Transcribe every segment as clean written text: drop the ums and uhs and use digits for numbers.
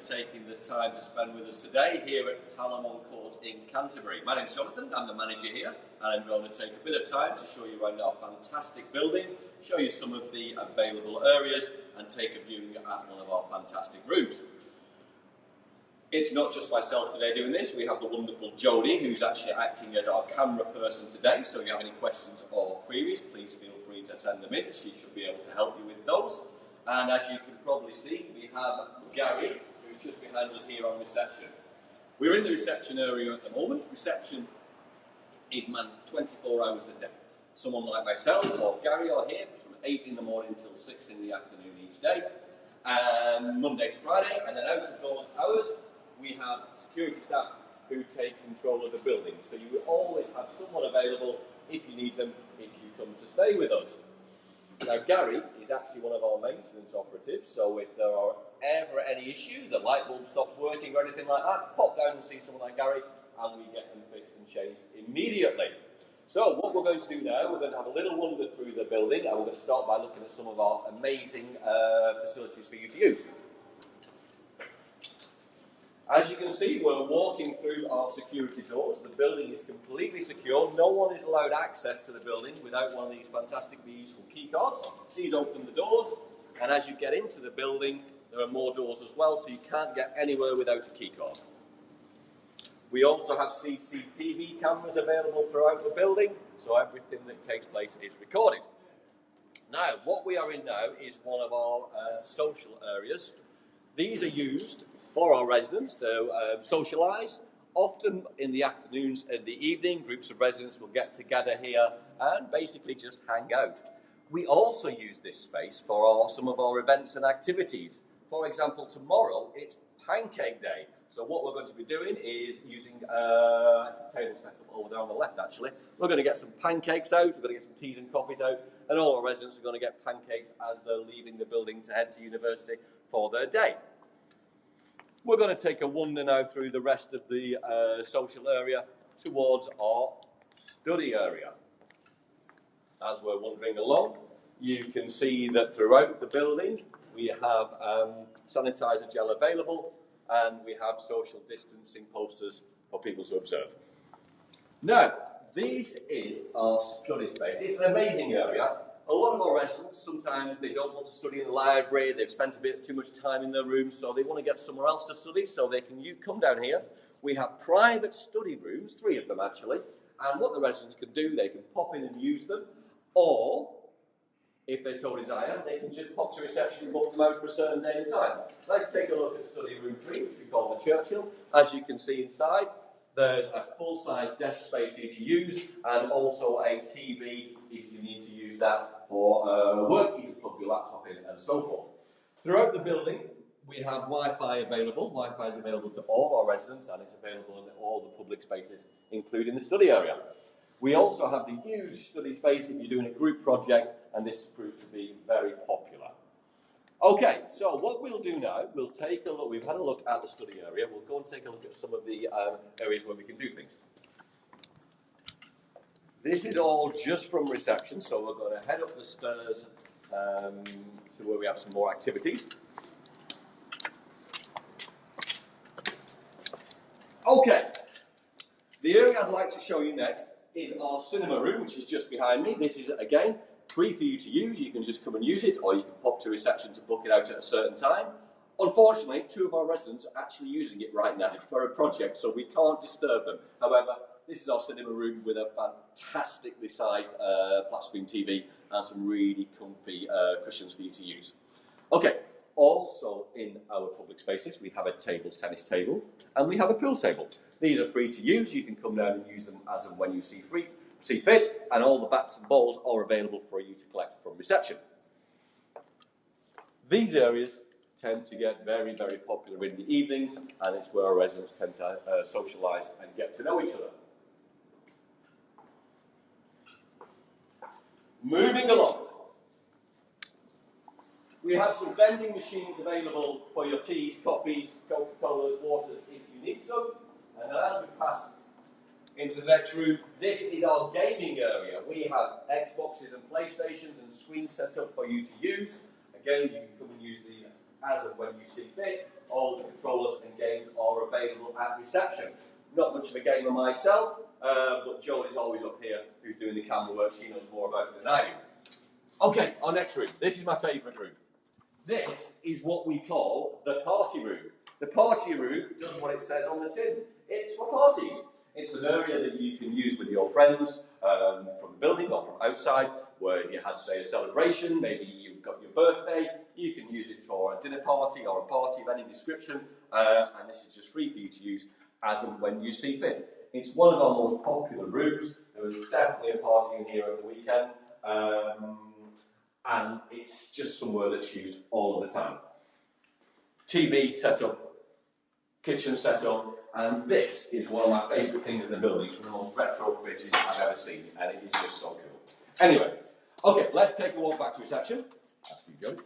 Taking the time to spend with us today here at Palamon Court in Canterbury. My name's Jonathan, I'm the manager here, and I'm going to take a bit of time to show you around our fantastic building, show you some of the available areas, and take a viewing at one of our fantastic rooms. It's not just myself today doing this, we have the wonderful Jodie, who's actually acting as our camera person today, so if you have any questions or queries, please feel free to send them in. She should be able to help you with those. And as you can probably see, we have Gary, who's just behind us here on reception. We're in the reception area at the moment. Reception is manned 24 hours a day. Someone like myself or Gary are here from 8 in the morning till 6 in the afternoon each day, Monday to Friday, and then out of those hours, we have security staff who take control of the building. So you will always have someone available if you need them, if you come to stay with us. Now, Gary is actually one of our maintenance operatives, so if there are ever any issues, the light bulb stops working or anything like that, pop down and see someone like Gary, and we get them fixed and changed immediately. So, what we're going to do now, we're going to have a little wander through the building, and we're going to start by looking at some of our amazing facilities for you to use. As you can see, we're walking through our security doors. The building is completely secure. No one is allowed access to the building without one of these fantastic, useful key cards. These open the doors, and as you get into the building, there are more doors as well, so you can't get anywhere without a key card. We also have CCTV cameras available throughout the building, so everything that takes place is recorded. Now, what we are in now is one of our social areas. These are used for our residents to socialise. Often in the afternoons and the evening, groups of residents will get together here and basically just hang out. We also use this space for some of our events and activities. For example, tomorrow it's Pancake Day. So what we're going to be doing is using a table set up over there on the left actually. We're going to get some pancakes out, we're going to get some teas and coffees out, and all our residents are going to get pancakes as they're leaving the building to head to university for their day. We're going to take a wander now through the rest of the social area towards our study area. As we're wandering along, you can see that throughout the building we have sanitizer gel available, and we have social distancing posters for people to observe. Now, this is our study space. It's an amazing area. A lot of our residents, sometimes they don't want to study in the library, they've spent a bit too much time in their rooms, so they want to get somewhere else to study, so they can come down here. We have private study rooms, 3 of them actually, and what the residents can do, they can pop in and use them, or, if they so desire, they can just pop to reception and book them out for a certain day and time. Let's take a look at study room 3, which we call the Churchill. As you can see inside, there's a full-size desk space for you to use, and also a TV if you need to use that for work. You can plug your laptop in and so forth. Throughout the building, we have Wi-Fi available. Wi-Fi is available to all our residents, and it's available in all the public spaces, including the study area. We also have the huge study space if you're doing a group project, and this proves to be very popular. Okay, so what we'll do now, we'll take a look, we've had a look at the study area, we'll go and take a look at some of the areas where we can do things. This is all just from reception, so we're going to head up the stairs to where we have some more activities. Okay, the area I'd like to show you next is our cinema room, which is just behind me. This is, again, free for you to use. You can just come and use it, or you can pop to reception to book it out at a certain time. Unfortunately, 2 of our residents are actually using it right now for a project, so we can't disturb them. However, this is our cinema room with a fantastically sized flat screen TV and some really comfy cushions for you to use. Okay, also in our public spaces, we have a tennis table, and we have a pool table. These are free to use. You can come down and use them as and when you see fit, and all the bats and balls are available for you to collect from reception. These areas tend to get very, very popular in the evenings, and it's where our residents tend to socialise and get to know each other. Moving along, we have some vending machines available for your teas, coffees, Coca-Colas, waters if you need some, and then as we pass into the next room, this is our gaming area. We have Xboxes and PlayStations and screens set up for you to use. Again, you can come and use these as and when you see fit. All the controllers and games are available at reception. Not much of a gamer myself, but Jodie's always up here who's doing the camera work. She knows more about it than I do. Okay, our next room. This is my favourite room. This is what we call the party room. The party room does what it says on the tin. It's for parties. It's an area that you can use with your friends from the building or from outside, where if you had, say, a celebration, maybe you've got your birthday, you can use it for a dinner party or a party of any description, and this is just free for you to use as and when you see fit. It's one of our most popular rooms. There was definitely a party in here at the weekend, and it's just somewhere that's used all of the time. TV set up, kitchen set up, and this is one of my favourite things in the building. It's one of the most retro fridges I've ever seen, and it is just so cool. Anyway, okay, let's take a walk back to reception. As we go.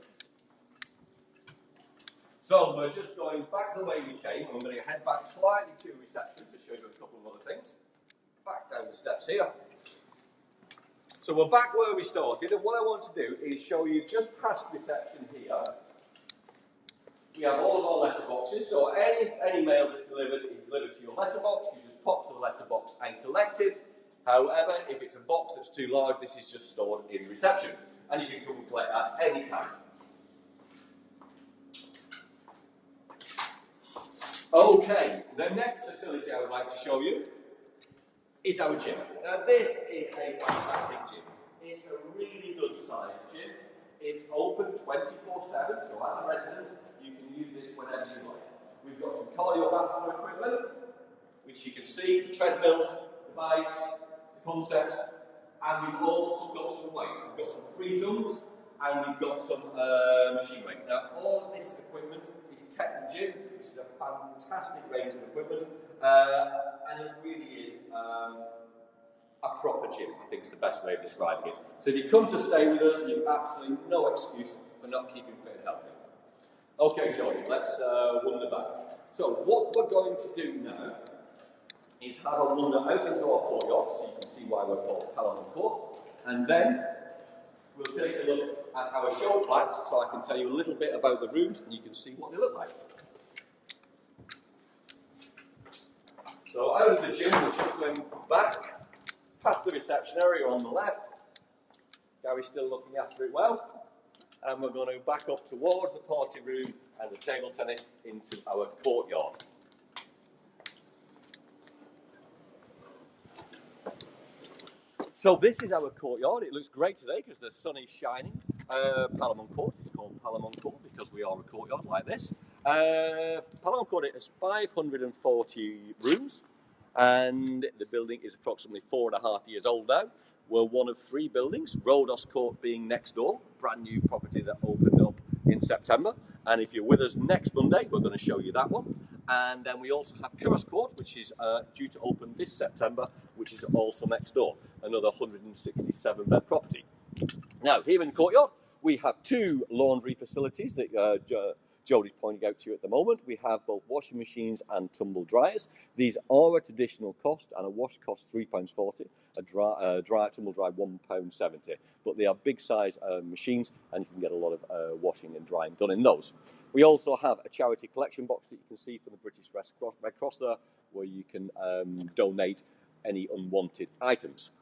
So we're just going back the way we came, and we're going to head back slightly to reception to show you a couple of other things. Back down the steps here. So we're back where we started, and what I want to do is show you just past reception here. We have all of our letterboxes, so any mail that's delivered is delivered to your letterbox. You just pop to the letterbox and collect it. However, if it's a box that's too large, this is just stored in reception, and you can come and collect that any time. Okay, the next facility I would like to show you is our gym. Now this is a fantastic gym. It's a really good sized gym. It's open 24/7, so as a resident, you can use this whenever you like. We've got some cardiovascular equipment, which you can see, the treadmills, the bikes, the concepts, and we've also got some weights. We've got some free dumbbells, and we've got some machine weights. Now, all of this equipment is Tech Gym. This is a fantastic range of equipment, and it really is a proper gym, I think is the best way of describing it. So if you come to stay with us, you've absolutely no excuse for not keeping fit and healthy. Okay, Jodie, let's wander back. So what we're going to do now is have a wander out into our courtyard, so you can see why we're called Palamon Court, and then we'll take a look at our show flats, so I can tell you a little bit about the rooms, and you can see what they look like. So out of the gym, we're just going back past the reception area on the left. Gary's still looking after it well. And we're going to back up towards the party room and the table tennis into our courtyard. So this is our courtyard. It looks great today because the sun is shining. Palamon Court is called Palamon Court because we are a courtyard like this. Palamon Court has 540 rooms. And the building is approximately 4.5 years old now. We're one of 3 buildings, Rhodos Court being next door, brand new property that opened up in September. And if you're with us next Monday, we're going to show you that one. And then we also have Curtis Court, which is due to open this September, which is also next door, another 167-bed property. Now, here in the courtyard, we have 2 laundry facilities that Jodie's pointing out to you at the moment. We have both washing machines and tumble dryers. These are at additional cost, and a wash costs £3.40, a tumble dry £1.70. But they are big size machines, and you can get a lot of washing and drying done in those. We also have a charity collection box that you can see from the British Red Cross there, where you can donate any unwanted items.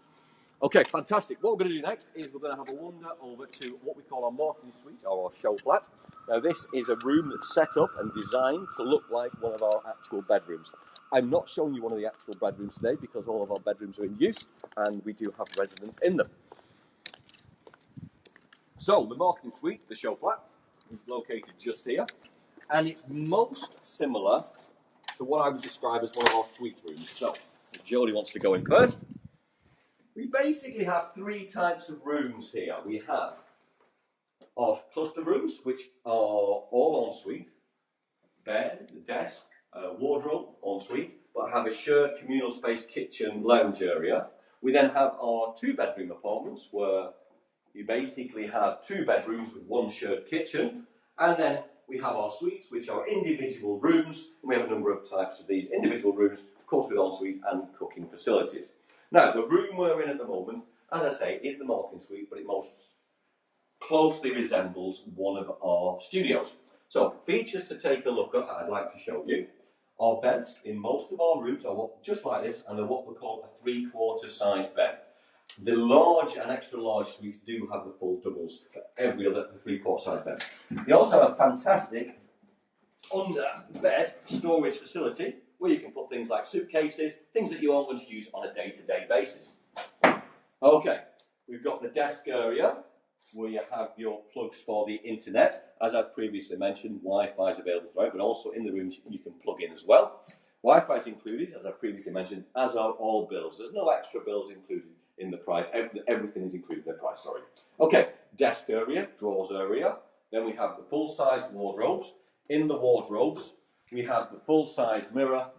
Okay, fantastic. What we're going to do next is we're going to have a wander over to what we call our marketing suite, or our show flat. Now, this is a room that's set up and designed to look like one of our actual bedrooms. I'm not showing you one of the actual bedrooms today because all of our bedrooms are in use and we do have residents in them. So, the marketing suite, the show flat, is located just here, and it's most similar to what I would describe as one of our suite rooms. So, if Jodie wants to go in first. We basically have 3 types of rooms here. We have our cluster rooms, which are all ensuite, bed, desk, wardrobe, ensuite, but have a shared communal space kitchen lounge area. We then have our 2-bedroom apartments, where you basically have 2 bedrooms with 1 shared kitchen, and then we have our suites, which are individual rooms, and we have a number of types of these individual rooms, of course with ensuite and cooking facilities. Now, the room we're in at the moment, as I say, is the marketing suite, but it most closely resembles one of our studios. So, features to take a look at I'd like to show you. Our beds in most of our rooms are just like this, and they're what we call a 3/4 size bed. The large and extra large suites do have the full doubles for every other 3/4 size bed. They also have a fantastic under bed storage facility where you can put things like suitcases, things that you aren't going to use on a day-to-day basis. Okay, we've got the desk area where you have your plugs for the internet. As I've previously mentioned, Wi-Fi is available throughout, but also in the rooms you can plug in as well. Wi-Fi is included, as I previously mentioned, as are all bills. There's no extra bills included in the price. Everything is included in the price, sorry. Okay, desk area, drawers area. Then we have the full-size wardrobes. In the wardrobes, we have the full-size mirror.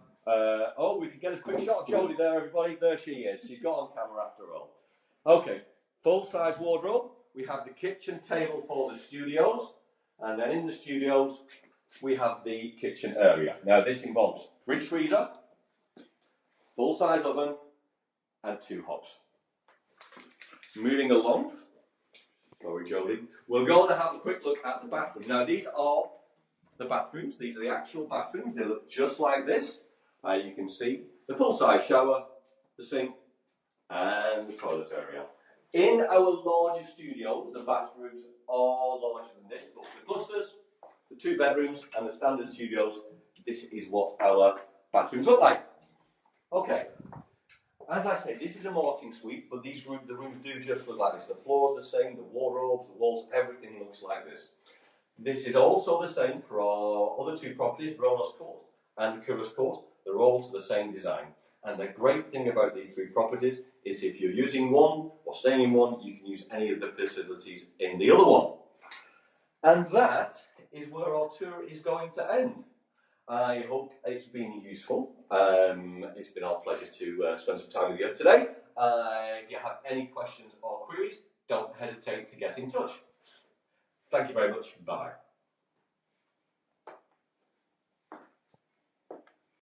Oh, we can get a quick shot of Jodie there, everybody. There she is. She's got on camera after all. Okay, full-size wardrobe. We have the kitchen table for the studios. And then in the studios, we have the kitchen area. Now, this involves fridge freezer, full-size oven, and 2 hobs. Moving along. Sorry, Jodie. We're going to have a quick look at the bathroom. Now, these are the bathrooms. These are the actual bathrooms. They look just like this. You can see the full-size shower, the sink, and the toilet area. In our larger studios, the bathrooms are larger than this, but the clusters, the 2 bedrooms, and the standard studios, this is what our bathrooms look like. Okay. As I say, this is a Martin suite, but the rooms do just look like this. The floor's the same, the wardrobes, the walls, everything looks like this. This is also the same for our other 2 properties, Ronos Court and Curris Court. They're all to the same design. And the great thing about these 3 properties is if you're using one or staying in one, you can use any of the facilities in the other one. And that is where our tour is going to end. I hope it's been useful. It's been our pleasure to spend some time with you today. If you have any questions or queries, don't hesitate to get in touch. Thank you very much. Bye.